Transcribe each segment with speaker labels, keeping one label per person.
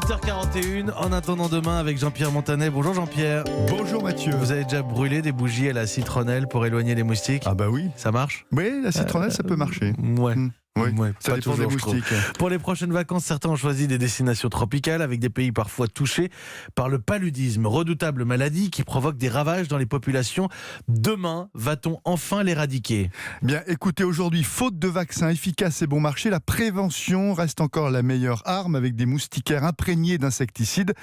Speaker 1: 8h41, en attendant demain avec Jean-Pierre Montanet. Bonjour Jean-Pierre.
Speaker 2: Bonjour Mathieu.
Speaker 1: Vous avez déjà brûlé des bougies à la citronnelle pour éloigner les moustiques?
Speaker 2: Ah bah oui.
Speaker 1: Ça marche?
Speaker 2: Oui, la citronnelle ça peut marcher.
Speaker 1: Ouais.
Speaker 2: Oui,
Speaker 1: Ouais,
Speaker 2: ça
Speaker 1: pas
Speaker 2: dépend
Speaker 1: toujours,
Speaker 2: des
Speaker 1: je trouve.
Speaker 2: moustiques.
Speaker 1: Pour les prochaines vacances, certains ont choisi des destinations tropicales avec des pays parfois touchés par le paludisme, redoutable maladie qui provoque des ravages dans les populations. Demain, va-t-on enfin l'éradiquer?
Speaker 2: Bien, écoutez, aujourd'hui, faute de vaccins efficaces et bon marché, la prévention reste encore la meilleure arme avec des moustiquaires imprégnés d'insecticides.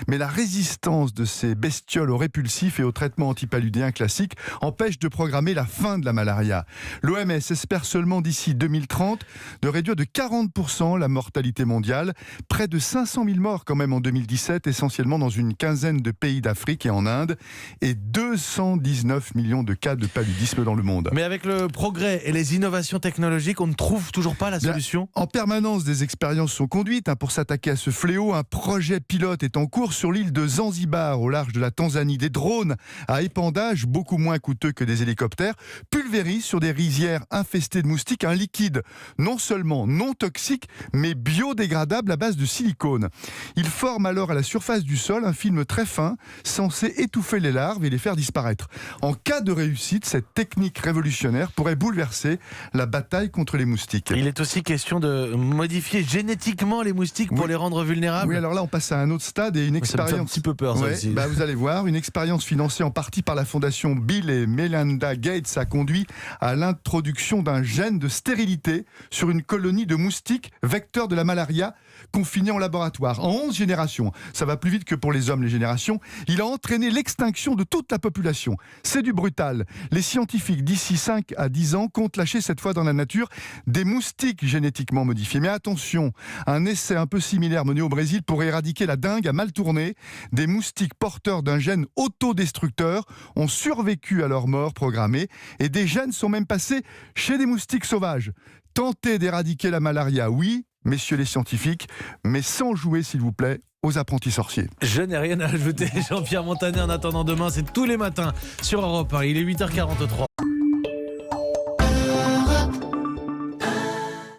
Speaker 2: Mais la résistance de ces bestioles aux répulsifs et aux traitements antipaludéens classiques empêche de programmer la fin de la malaria. L'OMS espère seulement d'ici 2030 de réduire de 40% la mortalité mondiale. Près de 500 000 morts quand même en 2017, essentiellement dans une quinzaine de pays d'Afrique et en Inde, et 219 millions de cas de paludisme dans le monde.
Speaker 1: Mais avec le progrès et les innovations technologiques, on ne trouve toujours pas la solution?
Speaker 2: En permanence, des expériences sont conduites pour s'attaquer à ce fléau. Un projet pilote est en cours sur l'île de Zanzibar, au large de la Tanzanie. Des drones à épandage, beaucoup moins coûteux que des hélicoptères, pulvérisent sur des rizières infestées de moustiques un liquide non seulement non toxique, mais biodégradable à base de silicone. Il forme alors à la surface du sol un film très fin, censé étouffer les larves et les faire disparaître. En cas de réussite, cette technique révolutionnaire pourrait bouleverser la bataille contre les moustiques.
Speaker 1: Il est aussi question de modifier génétiquement les moustiques pour les rendre vulnérables.
Speaker 2: Oui, alors là, on passe à un autre stade et une expérience.
Speaker 1: Ça me fait un petit peu peur, ça aussi.
Speaker 2: Vous allez voir, une expérience financée en partie par la fondation Bill et Melinda Gates a conduit à l'introduction d'un gène de stérilité sur une colonie de moustiques vecteurs de la malaria confinés en laboratoire. En 11 générations, ça va plus vite que pour les hommes, les générations, il a entraîné l'extinction de toute la population. C'est du brutal. Les scientifiques, d'ici 5 à 10 ans, comptent lâcher cette fois dans la nature des moustiques génétiquement modifiés. Mais attention, un essai un peu similaire mené au Brésil pour éradiquer la dengue a mal tourné. Des moustiques porteurs d'un gène autodestructeur ont survécu à leur mort programmée et des gènes sont même passés chez des moustiques sauvages. Tentez d'éradiquer la malaria, oui, messieurs les scientifiques, mais sans jouer, s'il vous plaît, aux apprentis sorciers.
Speaker 1: Je n'ai rien à ajouter. Jean-Pierre Montanet, en attendant demain, c'est tous les matins sur Europe 1. Il est 8h43.